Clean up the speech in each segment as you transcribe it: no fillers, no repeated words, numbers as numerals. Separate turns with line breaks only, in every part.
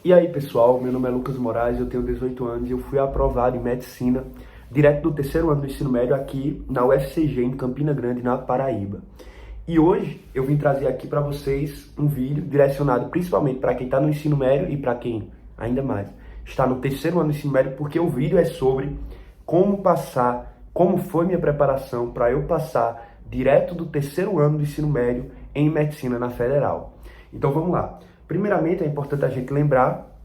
E aí pessoal, meu nome é Lucas Moraes, eu tenho 18 anos e eu fui aprovado em Medicina direto do terceiro ano do ensino médio aqui na UFCG, em Campina Grande, na Paraíba. E hoje eu vim trazer aqui para vocês um vídeo direcionado principalmente para quem está no ensino médio e para quem, ainda mais, está no terceiro ano do ensino médio, porque o vídeo é sobre como foi minha preparação para eu passar direto do terceiro ano do ensino médio em Medicina na Federal. Então vamos lá. Primeiramente, é importante a gente lembrar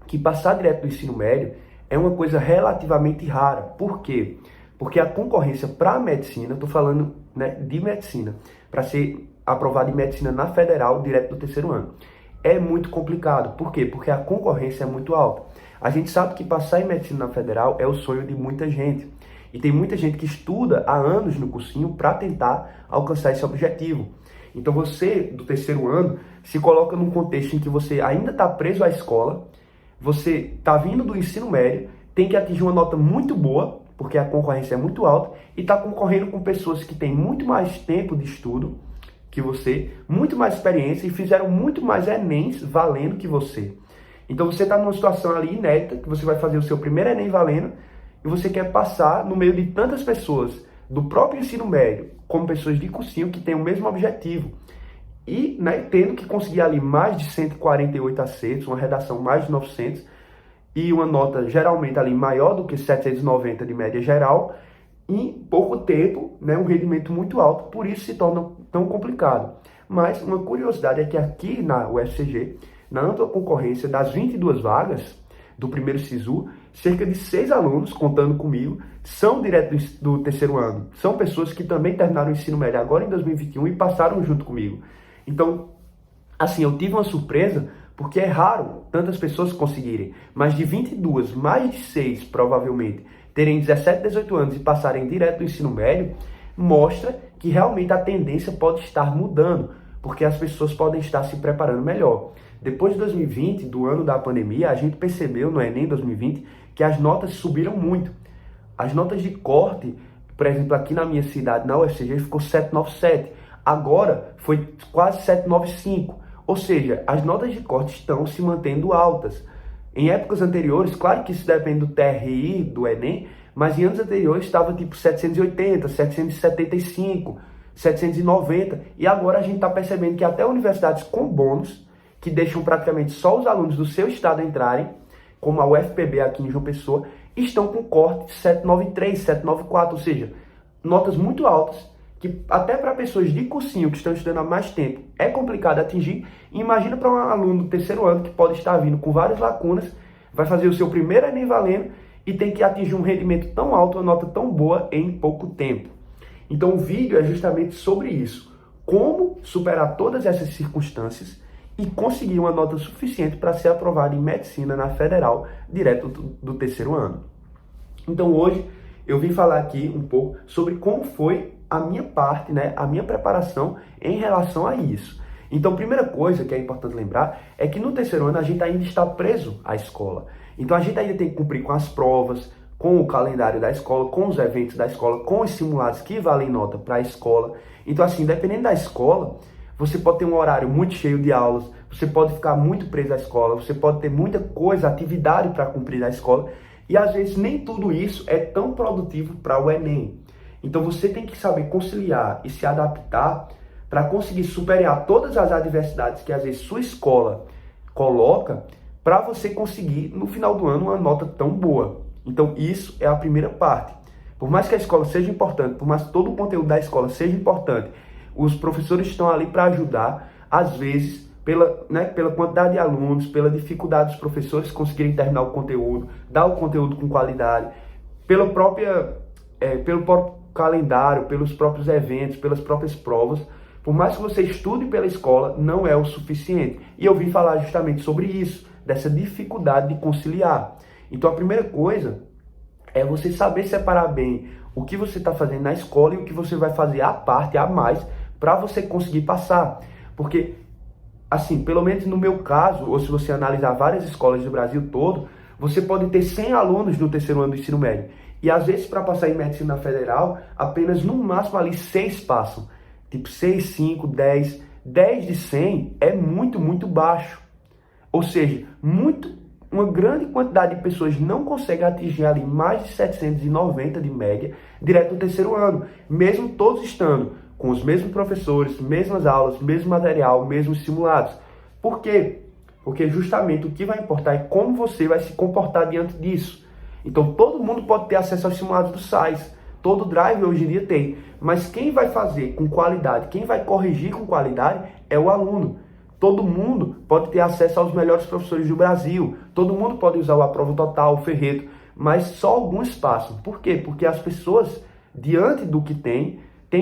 que passar direto do ensino médio é uma coisa relativamente rara. Por quê? Porque a concorrência para a medicina, estou falando, né, de medicina, para ser aprovado em medicina na Federal, direto do terceiro ano, é muito complicado. Por quê? Porque a concorrência é muito alta. A gente sabe que passar em medicina na Federal é o sonho de muita gente. E tem muita gente que estuda há anos no cursinho para tentar alcançar esse objetivo. Então você, do terceiro ano, se coloca num contexto em que você ainda está preso à escola, você está vindo do ensino médio, tem que atingir uma nota muito boa, porque a concorrência é muito alta, e está concorrendo com pessoas que têm muito mais tempo de estudo que você, muito mais experiência e fizeram muito mais Enems valendo que você. Então você está numa situação ali inédita, que você vai fazer o seu primeiro Enem valendo, e você quer passar no meio de tantas pessoas do próprio ensino médio, como pessoas de cursinho que têm o mesmo objetivo. E, né, tendo que conseguir ali mais de 148 acertos, uma redação mais de 900, e uma nota geralmente ali maior do que 790 de média geral, em pouco tempo, né, um rendimento muito alto, por isso se torna tão complicado. Mas uma curiosidade é que aqui na UFCG, na ampla concorrência das 22 vagas do primeiro SISU, cerca de 6 alunos, contando comigo, são direto do terceiro ano. São pessoas que também terminaram o ensino médio agora em 2021 e passaram junto comigo. Então, assim, eu tive uma surpresa, porque é raro tantas pessoas conseguirem, mas de 22, mais de 6 provavelmente, terem 17, 18 anos e passarem direto do ensino médio, mostra que realmente a tendência pode estar mudando, porque as pessoas podem estar se preparando melhor. Depois de 2020, do ano da pandemia, a gente percebeu no Enem 2020 que as notas subiram muito. As notas de corte, por exemplo, aqui na minha cidade, na UFCG, ficou 797. Agora foi quase 795. Ou seja, as notas de corte estão se mantendo altas. Em épocas anteriores, claro que isso depende do TRI, do Enem, mas em anos anteriores estava tipo 780, 775, 790. E agora a gente está percebendo que até universidades com bônus, que deixam praticamente só os alunos do seu estado entrarem, como a UFPB aqui em João Pessoa, estão com corte de 793, 794, ou seja, notas muito altas, que até para pessoas de cursinho que estão estudando há mais tempo é complicado atingir. E imagina para um aluno do terceiro ano que pode estar vindo com várias lacunas, vai fazer o seu primeiro Enem valendo e tem que atingir um rendimento tão alto, uma nota tão boa em pouco tempo. Então o vídeo é justamente sobre isso, como superar todas essas circunstâncias e conseguir uma nota suficiente para ser aprovado em medicina na Federal, direto do terceiro ano. Então hoje eu vim falar aqui um pouco sobre como foi a minha parte, né, a minha preparação em relação a isso. Então, primeira coisa que é importante lembrar é que no terceiro ano a gente ainda está preso à escola. Então a gente ainda tem que cumprir com as provas, com o calendário da escola, com os eventos da escola, com os simulados que valem nota para a escola. Então assim, dependendo da escola, você pode ter um horário muito cheio de aulas, você pode ficar muito preso à escola, você pode ter muita coisa, atividade para cumprir na escola, e às vezes nem tudo isso é tão produtivo para o Enem. Então você tem que saber conciliar e se adaptar para conseguir superar todas as adversidades que às vezes sua escola coloca, para você conseguir no final do ano uma nota tão boa. Então isso é a primeira parte. Por mais que a escola seja importante, por mais que todo o conteúdo da escola seja importante, os professores estão ali para ajudar, às vezes, pela quantidade de alunos, pela dificuldade dos professores conseguirem terminar o conteúdo, dar o conteúdo com qualidade, pelo próprio calendário, pelos próprios eventos, pelas próprias provas. Por mais que você estude pela escola, não é o suficiente. E eu vim falar justamente sobre isso, dessa dificuldade de conciliar. Então a primeira coisa é você saber separar bem o que você está fazendo na escola e o que você vai fazer à parte, a mais, para você conseguir passar. Porque, assim, pelo menos no meu caso, ou se você analisar várias escolas do Brasil todo, você pode ter 100 alunos no terceiro ano do ensino médio. E às vezes para passar em medicina federal, apenas no máximo ali 6 passam. Tipo 6, 5, 10. 10 de 100 é muito, muito baixo. Ou seja, uma grande quantidade de pessoas não consegue atingir ali mais de 790 de média direto no terceiro ano, mesmo todos estando com os mesmos professores, mesmas aulas, mesmo material, mesmos simulados. Por quê? Porque justamente o que vai importar é como você vai se comportar diante disso. Então todo mundo pode ter acesso aos simulados do SAIS, todo drive hoje em dia tem, mas quem vai fazer com qualidade, quem vai corrigir com qualidade é o aluno. Todo mundo pode ter acesso aos melhores professores do Brasil, todo mundo pode usar o Aprova Total, o Ferreto, mas só alguns passam. Por quê? Porque as pessoas, diante do que têm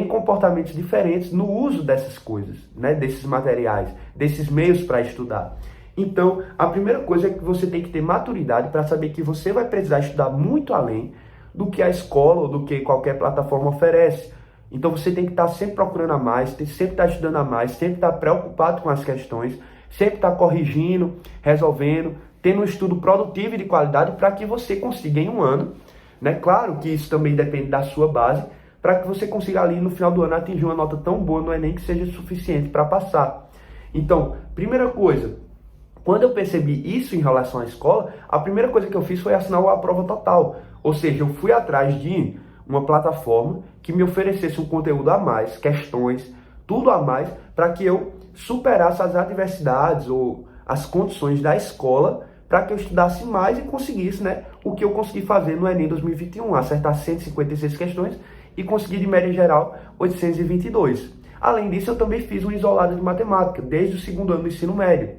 comportamentos diferentes no uso dessas coisas, né? Desses materiais, desses meios para estudar. Então, a primeira coisa é que você tem que ter maturidade para saber que você vai precisar estudar muito além do que a escola ou do que qualquer plataforma oferece. Então você tem que estar sempre procurando a mais, sempre estar estudando a mais, sempre estar preocupado com as questões, sempre estar corrigindo, resolvendo, tendo um estudo produtivo e de qualidade para que você consiga em um ano, né? Claro que isso também depende da sua base, para que você consiga ali no final do ano atingir uma nota tão boa no Enem que seja suficiente para passar. Então, primeira coisa, quando eu percebi isso em relação à escola, a primeira coisa que eu fiz foi assinar o Aprova Total. Ou seja, eu fui atrás de uma plataforma que me oferecesse um conteúdo a mais, questões, tudo a mais, para que eu superasse as adversidades ou as condições da escola, para que eu estudasse mais e conseguisse, né, o que eu consegui fazer no Enem 2021, acertar 156 questões e conseguir de média geral 822. Além disso, eu também fiz um isolado de matemática, desde o segundo ano do ensino médio,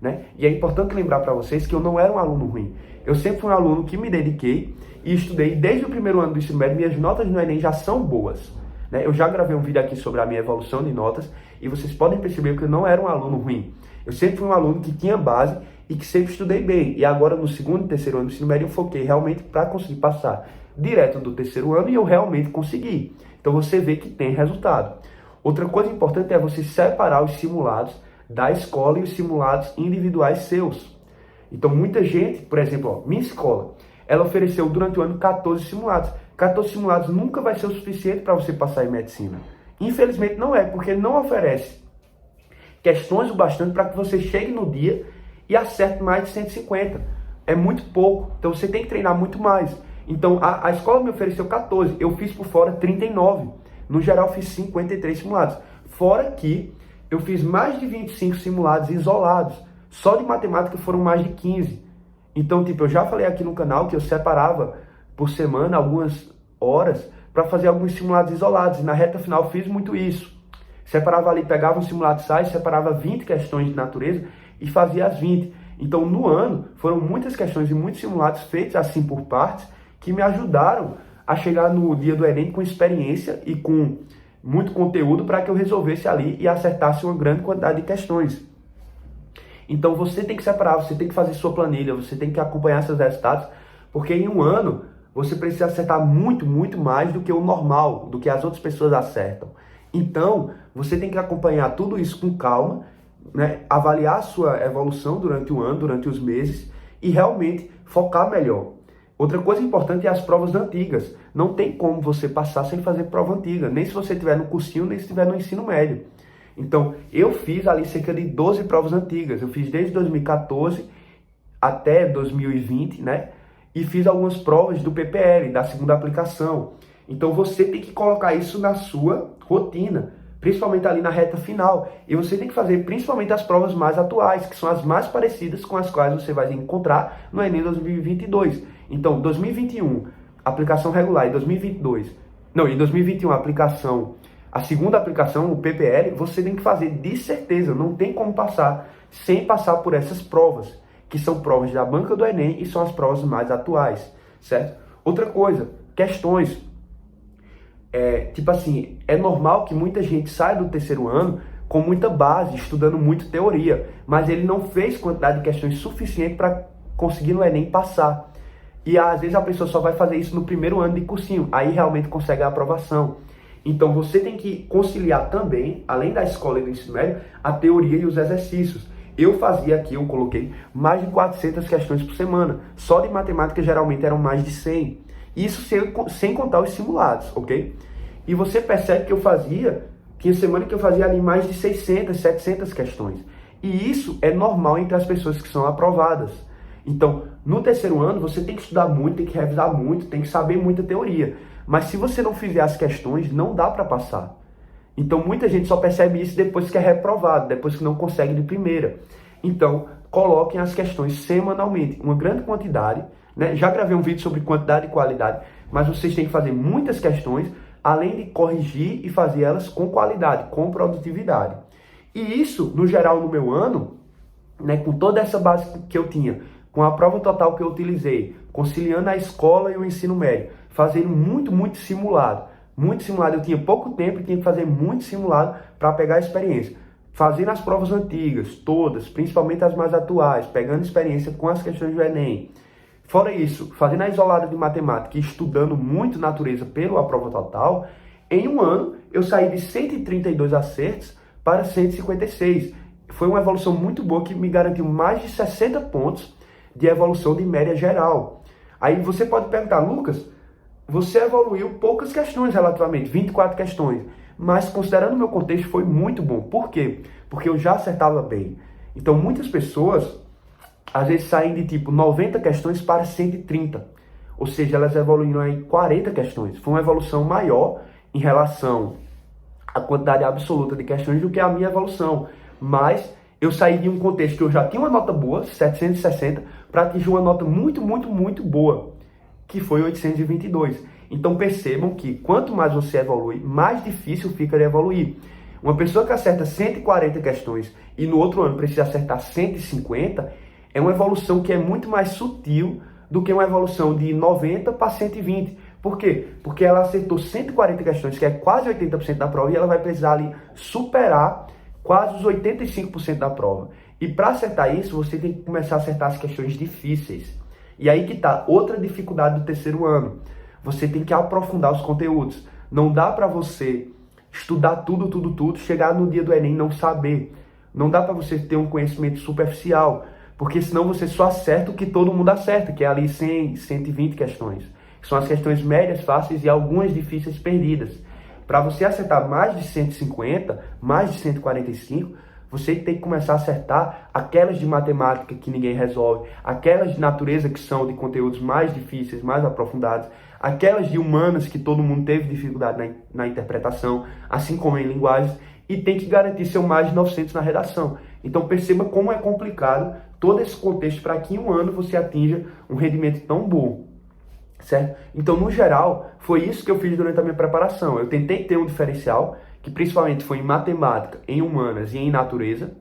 né? E é importante lembrar para vocês que eu não era um aluno ruim. Eu sempre fui um aluno que me dediquei e estudei desde o primeiro ano do ensino médio. Minhas notas no Enem já são boas, né? Eu já gravei um vídeo aqui sobre a minha evolução de notas e vocês podem perceber que eu não era um aluno ruim. Eu sempre fui um aluno que tinha base e que sempre estudei bem. E agora no segundo e terceiro ano do ensino médio eu foquei realmente para conseguir passar direto do terceiro ano e eu realmente consegui. Então você vê que tem resultado. Outra coisa importante é você separar os simulados da escola e os simulados individuais seus. Então muita gente, por exemplo, minha escola, ela ofereceu durante o ano 14 simulados. 14 simulados nunca vai ser o suficiente para você passar em medicina. Infelizmente não é, porque ele não oferece questões o bastante para que você chegue no dia e acerte mais de 150. É muito pouco, então você tem que treinar muito mais. Então a escola me ofereceu 14, eu fiz por fora 39. No geral fiz 53 simulados. Fora que eu fiz mais de 25 simulados isolados. Só de matemática foram mais de 15. Então, eu já falei aqui no canal que eu separava por semana algumas horas para fazer alguns simulados isolados. E na reta final fiz muito isso. Separava ali, pegava um simulado SAIS, separava 20 questões de natureza e fazia as 20. Então, no ano, foram muitas questões e muitos simulados feitos assim por partes que me ajudaram a chegar no dia do Enem com experiência e com muito conteúdo para que eu resolvesse ali e acertasse uma grande quantidade de questões. Então você tem que separar, você tem que fazer sua planilha, você tem que acompanhar seus resultados, porque em um ano você precisa acertar muito, muito mais do que o normal, do que as outras pessoas acertam. Então você tem que acompanhar tudo isso com calma, né? Avaliar a sua evolução durante o ano, durante os meses e realmente focar melhor. Outra coisa importante é as provas antigas. Não tem como você passar sem fazer prova antiga, nem se você estiver no cursinho, nem se estiver no ensino médio. Então, eu fiz ali cerca de 12 provas antigas. Eu fiz desde 2014 até 2020, né? E fiz algumas provas do PPL, da segunda aplicação. Então, você tem que colocar isso na sua rotina, principalmente ali na reta final. E você tem que fazer principalmente as provas mais atuais, que são as mais parecidas com as quais você vai encontrar no Enem 2022. Então, 2021, aplicação regular, e 2022... Não, em 2021, a segunda aplicação, o PPL, você tem que fazer de certeza, não tem como passar sem passar por essas provas, que são provas da banca do Enem e são as provas mais atuais, certo? Outra coisa, questões. É normal que muita gente saia do terceiro ano com muita base, estudando muito teoria, mas ele não fez quantidade de questões suficiente para conseguir no Enem passar. E às vezes a pessoa só vai fazer isso no primeiro ano de cursinho, aí realmente consegue a aprovação. Então você tem que conciliar também, além da escola e do ensino médio, a teoria e os exercícios. Eu fazia aqui, eu coloquei mais de 400 questões por semana. Só de matemática geralmente eram mais de 100. Isso sem contar os simulados, ok? E você percebe que tinha semana que eu fazia ali mais de 600, 700 questões. E isso é normal entre as pessoas que são aprovadas. Então, no terceiro ano, você tem que estudar muito, tem que revisar muito, tem que saber muita teoria. Mas se você não fizer as questões, não dá para passar. Então, muita gente só percebe isso depois que é reprovado, depois que não consegue de primeira. Então, coloquem as questões semanalmente, uma grande quantidade, né? Já gravei um vídeo sobre quantidade e qualidade, mas vocês têm que fazer muitas questões, além de corrigir e fazer elas com qualidade, com produtividade. E isso, no geral, no meu ano, né, com toda essa base que eu tinha, com a prova total que eu utilizei, conciliando a escola e o ensino médio, fazendo muito simulado. Muito simulado, eu tinha pouco tempo e tinha que fazer muito simulado para pegar a experiência. Fazendo as provas antigas, todas, principalmente as mais atuais, pegando experiência com as questões do Enem. Fora isso, fazendo a isolada de matemática e estudando muito natureza pela prova total, em um ano eu saí de 132 acertos para 156. Foi uma evolução muito boa que me garantiu mais de 60 pontos de evolução de média geral. Aí você pode perguntar, Lucas, você evoluiu poucas questões relativamente, 24 questões, mas considerando o meu contexto foi muito bom. Por quê? Porque eu já acertava bem. Então muitas pessoas, às vezes, saem de tipo 90 questões para 130, ou seja, elas evoluíram em 40 questões. Foi uma evolução maior em relação à quantidade absoluta de questões do que a minha evolução, mas eu saí de um contexto que eu já tinha uma nota boa, 760, para atingir uma nota muito boa, que foi 822. Então percebam que quanto mais você evolui, mais difícil fica de evoluir. Uma pessoa que acerta 140 questões e no outro ano precisa acertar 150, é uma evolução que é muito mais sutil do que uma evolução de 90 para 120. Por quê? Porque ela acertou 140 questões, que é quase 80% da prova, e ela vai precisar ali superar quase os 85% da prova. E para acertar isso, você tem que começar a acertar as questões difíceis. E aí que está outra dificuldade do terceiro ano. Você tem que aprofundar os conteúdos. Não dá para você estudar tudo, chegar no dia do Enem e não saber. Não dá para você ter um conhecimento superficial, porque senão você só acerta o que todo mundo acerta, que é ali 100, 120 questões. Que são as questões médias, fáceis e algumas difíceis perdidas. Para você acertar mais de 150, mais de 145, você tem que começar a acertar aquelas de matemática que ninguém resolve, aquelas de natureza que são de conteúdos mais difíceis, mais aprofundados, aquelas de humanas que todo mundo teve dificuldade na interpretação, assim como em linguagens, e tem que garantir seu mais de 900 na redação. Então perceba como é complicado todo esse contexto para que em um ano você atinja um rendimento tão bom. Certo? Então, no geral, foi isso que eu fiz durante a minha preparação. Eu tentei ter um diferencial, que principalmente foi em matemática, em humanas e em natureza,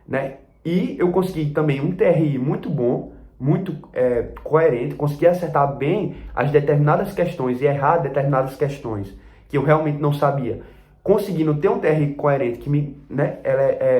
né? E eu consegui também um TRI muito bom, muito coerente, consegui acertar bem as determinadas questões e errar determinadas questões que eu realmente não sabia. Conseguindo ter um TRI coerente que me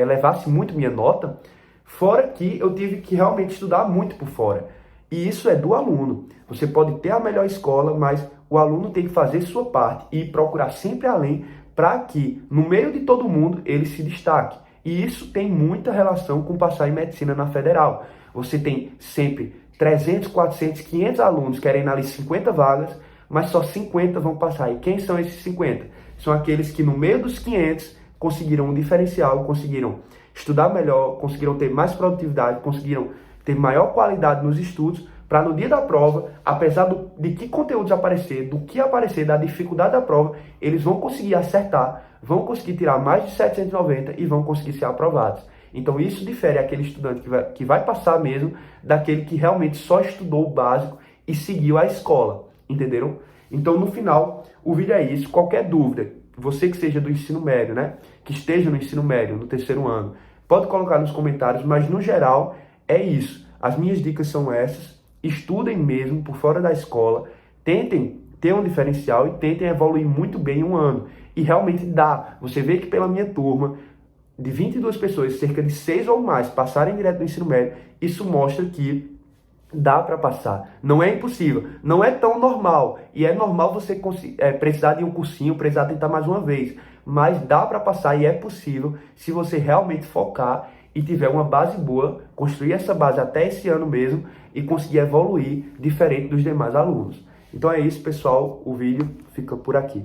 elevasse muito minha nota, fora que eu tive que realmente estudar muito por fora. E isso é do aluno. Você pode ter a melhor escola, mas o aluno tem que fazer sua parte e procurar sempre além para que, no meio de todo mundo, ele se destaque. E isso tem muita relação com passar em medicina na federal. Você tem sempre 300, 400, 500 alunos querendo ali 50 vagas, mas só 50 vão passar. E quem são esses 50? São aqueles que no meio dos 500 conseguiram um diferencial, conseguiram estudar melhor, conseguiram ter mais produtividade, conseguiram ter maior qualidade nos estudos, para no dia da prova, apesar de que conteúdos aparecer, do que aparecer, da dificuldade da prova, eles vão conseguir acertar, vão conseguir tirar mais de 790 e vão conseguir ser aprovados. Então isso difere aquele estudante que vai passar mesmo, daquele que realmente só estudou o básico e seguiu a escola, entenderam? Então no final, o vídeo é isso. Qualquer dúvida, você que seja do ensino médio, né, que esteja no ensino médio, no terceiro ano, pode colocar nos comentários, mas no geral é isso. As minhas dicas são essas. Estudem mesmo por fora da escola. Tentem ter um diferencial e tentem evoluir muito bem em um ano. E realmente dá. Você vê que pela minha turma, de 22 pessoas, cerca de 6 ou mais passarem direto do ensino médio, isso mostra que dá para passar. Não é impossível. Não é tão normal. E é normal você precisar de um cursinho, precisar tentar mais uma vez. Mas dá para passar e é possível se você realmente focar e tiver uma base boa, construir essa base até esse ano mesmo e conseguir evoluir diferente dos demais alunos. Então é isso, pessoal. O vídeo fica por aqui.